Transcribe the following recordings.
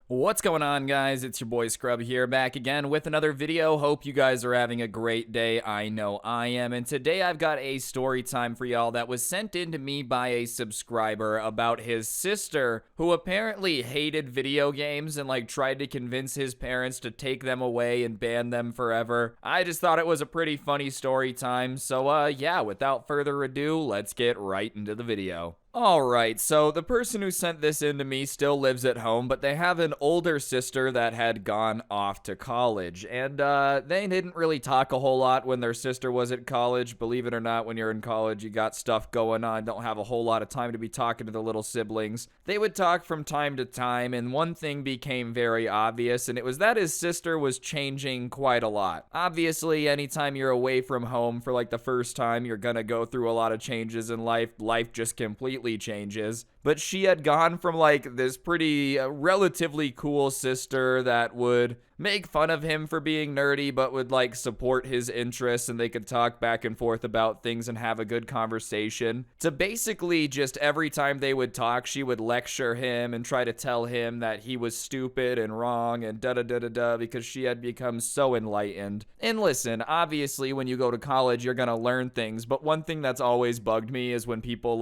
What's going on, guys? It's your boy Scrub here, back again with another video. Hope you guys are having a great day. I know I am. And today I've got a story time for y'all that was sent in to me by a subscriber about his sister, who apparently hated video games and tried to convince his parents to take them away and ban them forever. I just thought it was a pretty funny story time. So yeah, without further ado, let's get right into the video. Alright, so the person who sent this in to me still lives at home, but they have an older sister that had gone off to college, and they didn't really talk a whole lot when their sister was at college. Believe it or not, when you're in college, you got stuff going on, don't have a whole lot of time to be talking to the little siblings. They would talk from time to time, and one thing became very obvious, and it was that his sister was changing quite a lot. Obviously, anytime you're away from home for the first time, you're gonna go through a lot of changes in life. Life just completely changes. But she had gone from this pretty relatively cool sister that would make fun of him for being nerdy, but would support his interests, and they could talk back and forth about things and have a good conversation, to basically just every time they would talk, she would lecture him and try to tell him that he was stupid and wrong and da-da-da-da-da, because she had become so enlightened. And listen, obviously when you go to college, you're gonna learn things, but one thing that's always bugged me is when people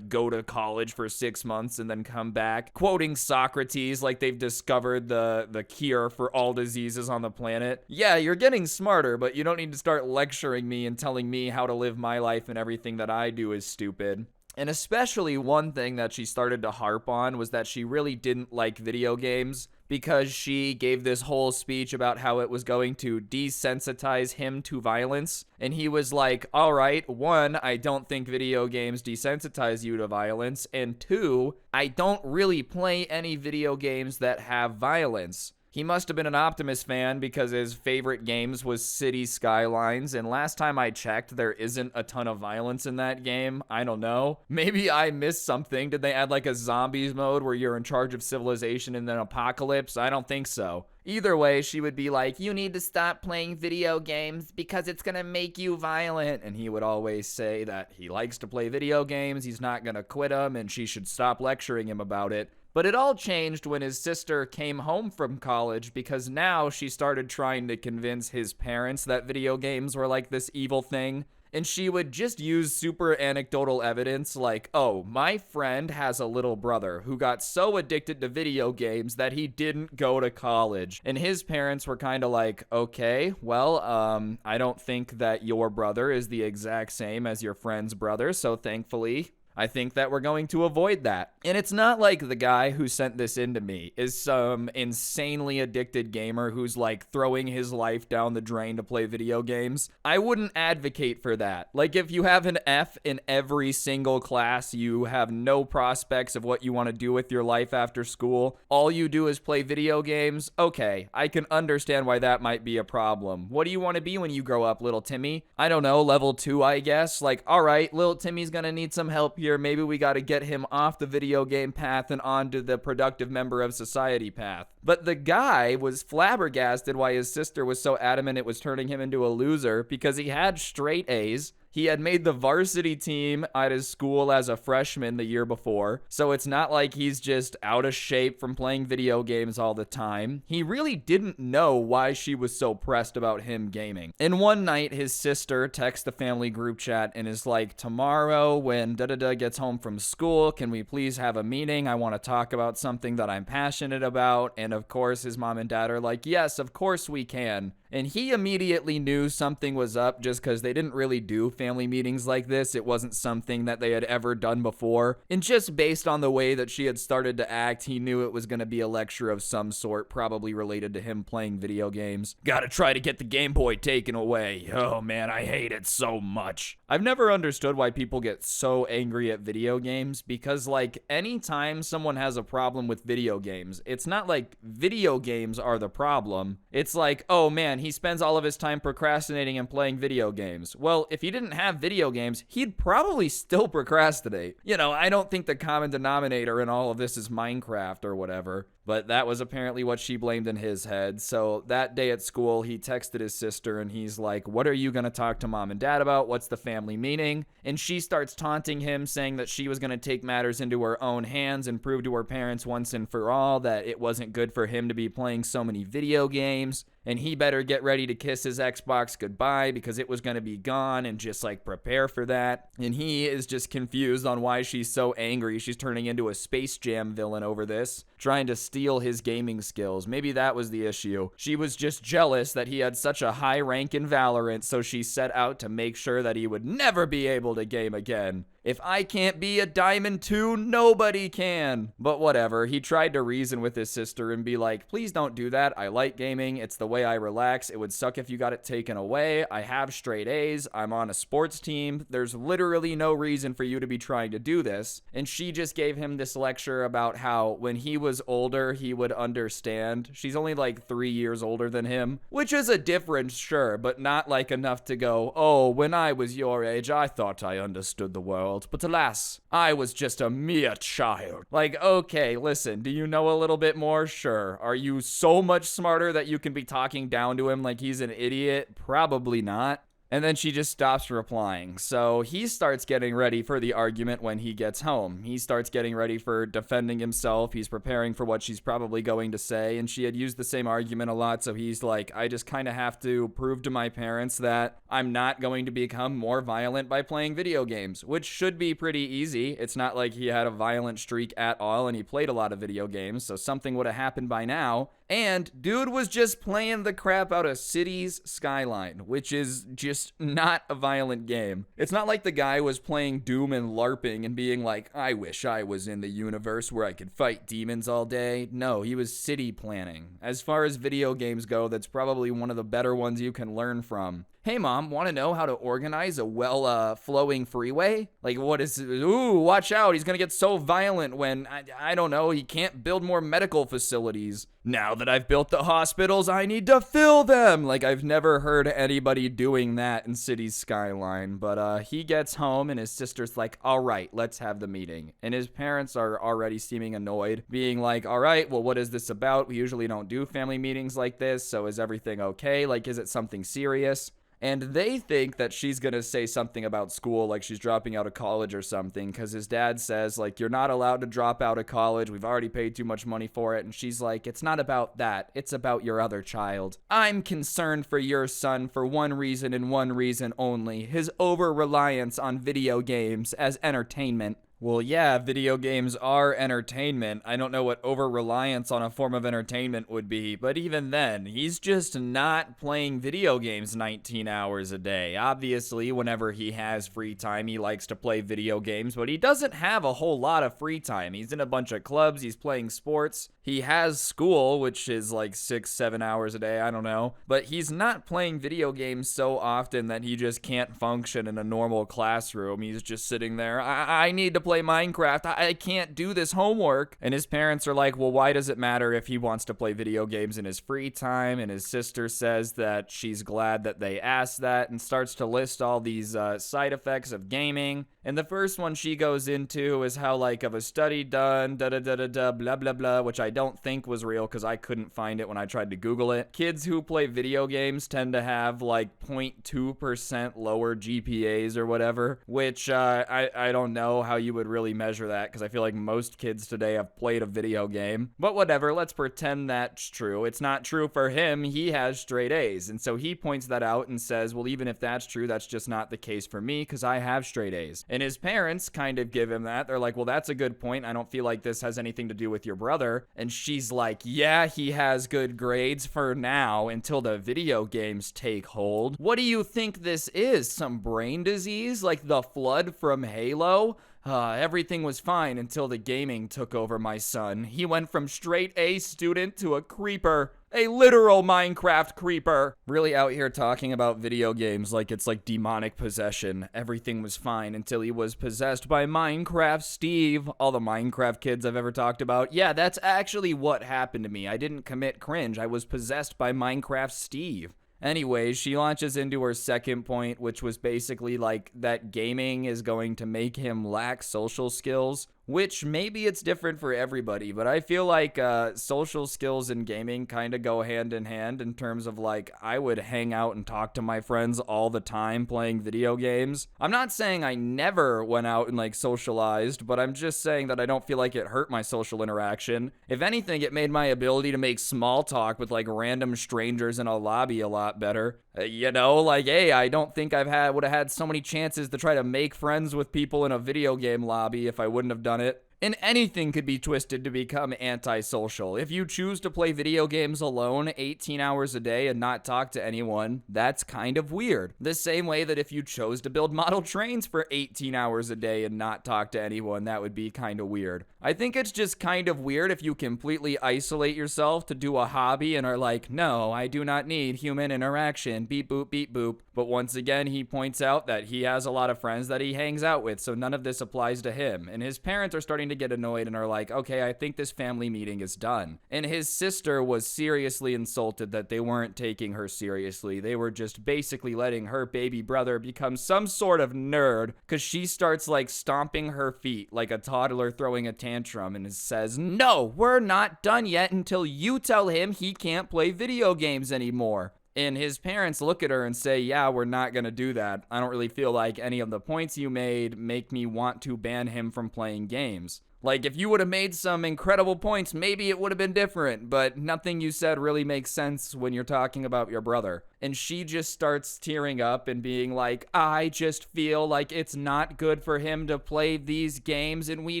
go to college for 6 months and then come back quoting Socrates like they've discovered the cure for all diseases on the planet. Yeah, you're getting smarter, but you don't need to start lecturing me and telling me how to live my life, and everything that I do is stupid. And especially one thing that she started to harp on was that she really didn't like video games, because she gave this whole speech about how it was going to desensitize him to violence. And he was like, all right, one, I don't think video games desensitize you to violence. And two, I don't really play any video games that have violence. He must have been an Optimus fan, because his favorite games was City Skylines, and last time I checked, there isn't a ton of violence in that game. I don't know. Maybe I missed something. Did they add a zombies mode where you're in charge of civilization in an apocalypse? I don't think so. Either way, she would be like, you need to stop playing video games because it's gonna make you violent. And he would always say that he likes to play video games, he's not gonna quit them, and she should stop lecturing him about it. But it all changed when his sister came home from college, because now she started trying to convince his parents that video games were this evil thing. And she would just use super anecdotal evidence oh, my friend has a little brother who got so addicted to video games that he didn't go to college. And his parents were kind of okay, well, I don't think that your brother is the exact same as your friend's brother, so thankfully, I think that we're going to avoid that. And it's not like the guy who sent this in to me is some insanely addicted gamer who's throwing his life down the drain to play video games. I wouldn't advocate for that. If you have an F in every single class, you have no prospects of what you want to do with your life after school, all you do is play video games, okay, I can understand why that might be a problem. What do you want to be when you grow up, little Timmy? I don't know, level 2, I guess? Alright, little Timmy's gonna need some help here. Maybe we got to get him off the video game path and onto the productive member of society path. But the guy was flabbergasted why his sister was so adamant it was turning him into a loser, because he had straight A's. He had made the varsity team at his school as a freshman the year before, so it's not like he's just out of shape from playing video games all the time. He really didn't know why she was so pressed about him gaming. And one night, his sister texts the family group chat and is like, tomorrow when da-da-da gets home from school, can we please have a meeting? I want to talk about something that I'm passionate about. And of course, his mom and dad are like, yes, of course we can. And he immediately knew something was up, just because they didn't really do family meetings like this. It wasn't something that they had ever done before. And just based on the way that she had started to act, he knew it was going to be a lecture of some sort, probably related to him playing video games. Gotta try to get the Game Boy taken away. Oh man, I hate it so much. I've never understood why people get so angry at video games, because anytime someone has a problem with video games, it's not video games are the problem. It's oh man, he spends all of his time procrastinating and playing video games. Well, if he didn't have video games, he'd probably still procrastinate. I don't think the common denominator in all of this is Minecraft or whatever. But that was apparently what she blamed in his head. So that day at school, he texted his sister and he's like, what are you going to talk to mom and dad about? What's the family meeting? And she starts taunting him, saying that she was going to take matters into her own hands and prove to her parents once and for all that it wasn't good for him to be playing so many video games. And he better get ready to kiss his Xbox goodbye because it was going to be gone, and just like prepare for that. And he is just confused on why she's so angry. She's turning into a Space Jam villain over this, trying to steal his gaming skills. Maybe that was the issue. She was just jealous that he had such a high rank in Valorant, so she set out to make sure that he would never be able to game again. If I can't be a Diamond 2, nobody can. But whatever, he tried to reason with his sister and be like, please don't do that. I like gaming. It's the way I relax. It would suck if you got it taken away. I have straight A's. I'm on a sports team. There's literally no reason for you to be trying to do this. And she just gave him this lecture about how when he was older, he would understand. She's only like 3 years older than him, which is a difference, sure, but not like enough to go, oh, when I was your age, I thought I understood the world. But alas, I was just a mere child. Like, okay, listen, do you know a little bit more? Sure. Are you so much smarter that you can be talking down to him like he's an idiot? Probably not. And then she just stops replying. So he starts getting ready for the argument when he gets home. He starts getting ready for defending himself. He's preparing for what she's probably going to say. And she had used the same argument a lot. So he's like, I just kind of have to prove to my parents that I'm not going to become more violent by playing video games, which should be pretty easy. It's not like he had a violent streak at all and he played a lot of video games. So something would have happened by now. And dude was just playing the crap out of Cities Skyline, which is just not a violent game. It's not like the guy was playing Doom and LARPing and being like, I wish I was in the universe where I could fight demons all day. No, he was city planning. As far as video games go, that's probably one of the better ones you can learn from. Hey mom, want to know how to organize a flowing freeway? Like, what is, ooh, watch out, he's gonna get so violent when, I don't know, he can't build more medical facilities. Now that I've built the hospitals, I need to fill them. Like, I've never heard anybody doing that in Cities Skyline. But he gets home and his sister's like, all right, let's have the meeting. And his parents are already seeming annoyed, being like, all right, well, what is this about? We usually don't do family meetings like this, so is everything okay? Like, is it something serious? And they think that she's going to say something about school, like she's dropping out of college or something, because his dad says, like, you're not allowed to drop out of college. We've already paid too much money for it. And she's like, it's not about that. It's about your other child. I'm concerned for your son for one reason and one reason only, his over-reliance on video games as entertainment. Well, yeah, video games are entertainment. I don't know what over-reliance on a form of entertainment would be, but even then, he's just not playing video games 19 hours a day. Obviously, whenever he has free time, he likes to play video games, but he doesn't have a whole lot of free time. He's in a bunch of clubs, he's playing sports. He has school, which is like 6-7 hours a day, I don't know. But he's not playing video games so often that he just can't function in a normal classroom. He's just sitting there, I need to play Minecraft. I can't do this homework. And his parents are like, well, why does it matter if he wants to play video games in his free time? And his sister says that she's glad that they asked that and starts to list all these side effects of gaming. And the first one she goes into is how, like, of a study done, blah, blah, blah, which I don't think was real because I couldn't find it when I tried to Google it. Kids who play video games tend to have, like, 0.2% lower GPAs or whatever, which I don't know how you would really measure that because I feel like most kids today have played a video game. But whatever, let's pretend that's true. It's not true for him. He has straight A's. And so he points that out and says, well, even if that's true, that's just not the case for me because I have straight A's. And his parents kind of give him that. They're like, well, that's a good point. I don't feel like this has anything to do with your brother. And she's like, yeah, he has good grades for now until the video games take hold. What do you think this is? Some brain disease like the Flood from Halo? Everything was fine until the gaming took over my son. He went from straight A student to a creeper. A literal Minecraft creeper. Really out here talking about video games like it's like demonic possession. Everything was fine until he was possessed by Minecraft Steve. All the Minecraft kids I've ever talked about. Yeah, that's actually what happened to me. I didn't commit cringe. I was possessed by Minecraft Steve. Anyways, she launches into her second point, which was basically like that gaming is going to make him lack social skills, which maybe it's different for everybody, but I feel like social skills in gaming kind of go hand in hand in terms of like I would hang out and talk to my friends all the time playing video games. I'm not saying I never went out and like socialized, but I'm just saying that I don't feel like it hurt my social interaction. If anything, it made my ability to make small talk with like random strangers in a lobby a lot better. Like, hey, I don't think would have had so many chances to try to make friends with people in a video game lobby if I wouldn't have done it. And anything could be twisted to become antisocial. If you choose to play video games alone 18 hours a day and not talk to anyone, that's kind of weird. The same way that if you chose to build model trains for 18 hours a day and not talk to anyone, that would be kind of weird. I think it's just kind of weird if you completely isolate yourself to do a hobby and are like, no, I do not need human interaction, beep boop, beep boop. But once again, he points out that he has a lot of friends that he hangs out with, so none of this applies to him. And his parents are starting to get annoyed and are like, okay, I think this family meeting is done. And his sister was seriously insulted that they weren't taking her seriously. They were just basically letting her baby brother become some sort of nerd because she starts like stomping her feet like a toddler throwing a tantrum and says, no, we're not done yet until you tell him he can't play video games anymore. And his parents look at her and say, yeah, we're not going to do that. I don't really feel like any of the points you made make me want to ban him from playing games. Like, if you would have made some incredible points, maybe it would have been different, but nothing you said really makes sense when you're talking about your brother. And she just starts tearing up and being like, I just feel like it's not good for him to play these games and we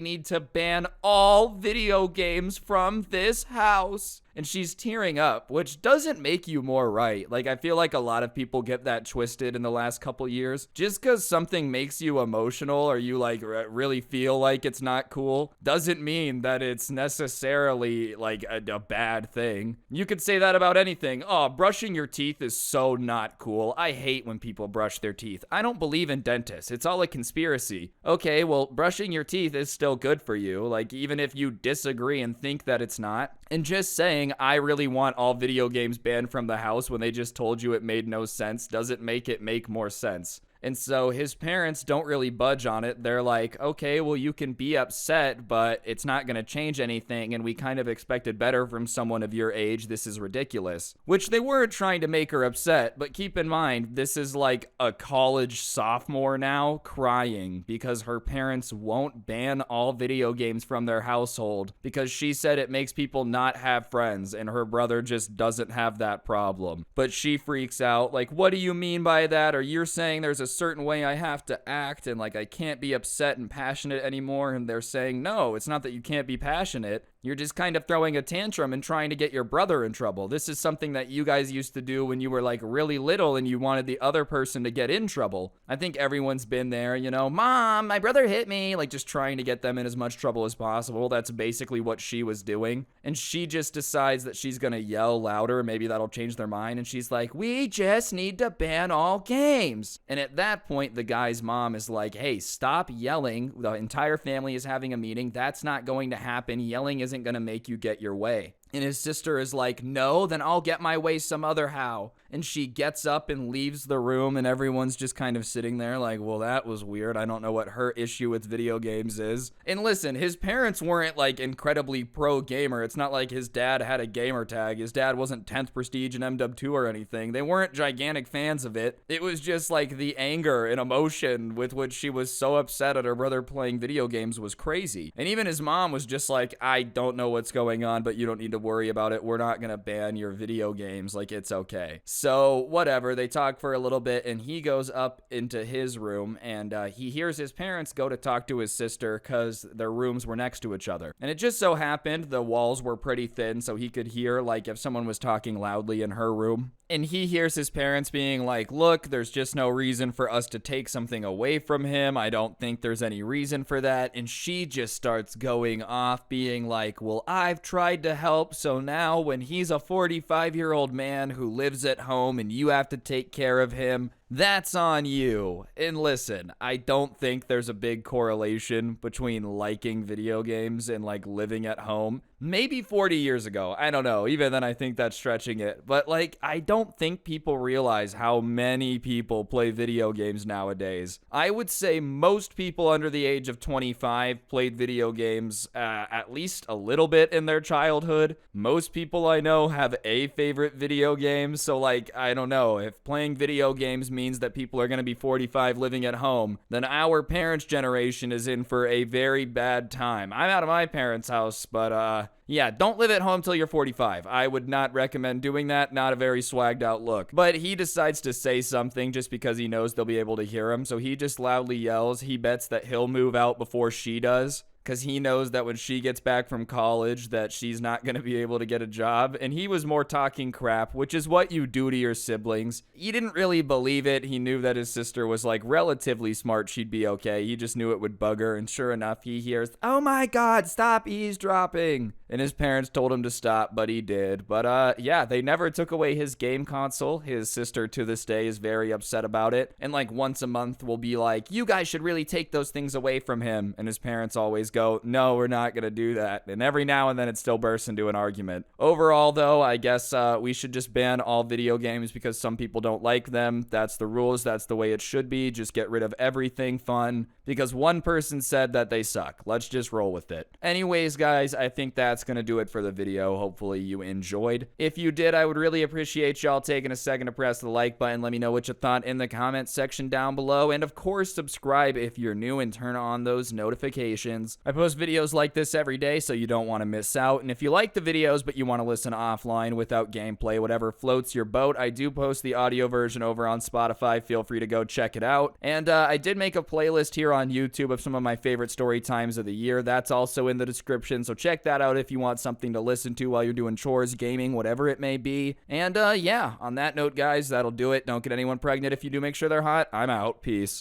need to ban all video games from this house. And she's tearing up, which doesn't make you more right. Like, I feel like a lot of people get that twisted in the last couple years. Just because something makes you emotional or you, like, really feel like it's not cool doesn't mean that it's necessarily, like, a bad thing. You could say that about anything. Oh, brushing your teeth is so not cool. I hate when people brush their teeth. I don't believe in dentists. It's all a conspiracy. Okay, well, brushing your teeth is still good for you. Like, even if you disagree and think that it's not. And just saying, I really want all video games banned from the house when they just told you it made no sense doesn't make it make more sense. And so his parents don't really budge on it. They're like, okay, well, you can be upset, but it's not going to change anything. And we kind of expected better from someone of your age. This is ridiculous. Which they weren't trying to make her upset. But keep in mind, this is like a college sophomore now crying because her parents won't ban all video games from their household because she said it makes people not have friends. And her brother just doesn't have that problem. But she freaks out like, what do you mean by that? Or you're saying there's a certain way I have to act and like I can't be upset and passionate anymore. And they're saying, no, it's not that you can't be passionate. You're just kind of throwing a tantrum and trying to get your brother in trouble. This is something that you guys used to do when you were like really little and you wanted the other person to get in trouble. I think everyone's been there, Mom, my brother hit me, like just trying to get them in as much trouble as possible. That's basically what she was doing. And she just decides that she's gonna yell louder. Maybe that'll change their mind. And she's like, we just need to ban all games. And at that point, the guy's mom is like, hey, stop yelling. The entire family is having a meeting. That's not going to happen. Yelling isn't going to make you get your way. And his sister is like, no, then I'll get my way some other how. And she gets up and leaves the room and everyone's just kind of sitting there like, well, that was weird. I don't know what her issue with video games is. And listen, his parents weren't like incredibly pro gamer. It's not like his dad had a gamer tag. His dad wasn't 10th Prestige and MW2 or anything. They weren't gigantic fans of it. It was just like the anger and emotion with which she was so upset at her brother playing video games was crazy. And even his mom was just like, I don't know what's going on, but you don't need to worry about it. We're not gonna ban your video games. Like, it's okay. So whatever, they talk for a little bit and he goes up into his room and he hears his parents go to talk to his sister because their rooms were next to each other. And it just so happened the walls were pretty thin so he could hear like if someone was talking loudly in her room. And he hears his parents being like, look, there's just no reason for us to take something away from him. I don't think there's any reason for that. And she just starts going off being like, well, I've tried to help. So now when he's a 45-year-old man who lives at home and you have to take care of him, that's on you. And listen, I don't think there's a big correlation between liking video games and like living at home. maybe 40 years ago. I don't know. Even then, I think that's stretching it. But, like, I don't think people realize how many people play video games nowadays. I would say most people under the age of 25 played video games at least a little bit in their childhood. Most people I know have a favorite video game. So, like, I don't know. If playing video games means that people are going to be 45 living at home, then our parents' generation is in for a very bad time. I'm out of my parents' house, but, yeah, don't live at home till you're 45. I would not recommend doing that. Not a very swagged out look. But he decides to say something just because he knows they'll be able to hear him. So he just loudly yells. He bets that he'll move out before she does, because he knows that when she gets back from college that she's not going to be able to get a job. And he was more talking crap, which is what you do to your siblings. He didn't really believe it. He knew that his sister was like relatively smart. She'd be okay. He just knew it would bug her. And sure enough, he hears, "Oh my God, stop eavesdropping." And his parents told him to stop, but he did. But yeah, they never took away his game console. His sister to this day is very upset about it. And like once a month will be like, "You guys should really take those things away from him." And his parents always go, "No, we're not going to do that." And every now and then it still bursts into an argument. Overall, though, I guess we should just ban all video games because some people don't like them. That's the rules. That's the way it should be. Just get rid of everything fun because one person said that they suck. Let's just roll with it. Anyways, guys, I think that's going to do it for the video. Hopefully you enjoyed. If you did, I would really appreciate y'all taking a second to press the like button. Let me know what you thought in the comments section down below. And of course, subscribe if you're new and turn on those notifications. I post videos like this every day, so you don't want to miss out. And if you like the videos, but you want to listen offline without gameplay, whatever floats your boat, I do post the audio version over on Spotify. Feel free to go check it out. And I did make a playlist here on YouTube of some of my favorite story times of the year. That's also in the description, so check that out if you want something to listen to while you're doing chores, gaming, whatever it may be. And yeah, on that note, guys, that'll do it. Don't get anyone pregnant if you do. Make sure they're hot. I'm out. Peace.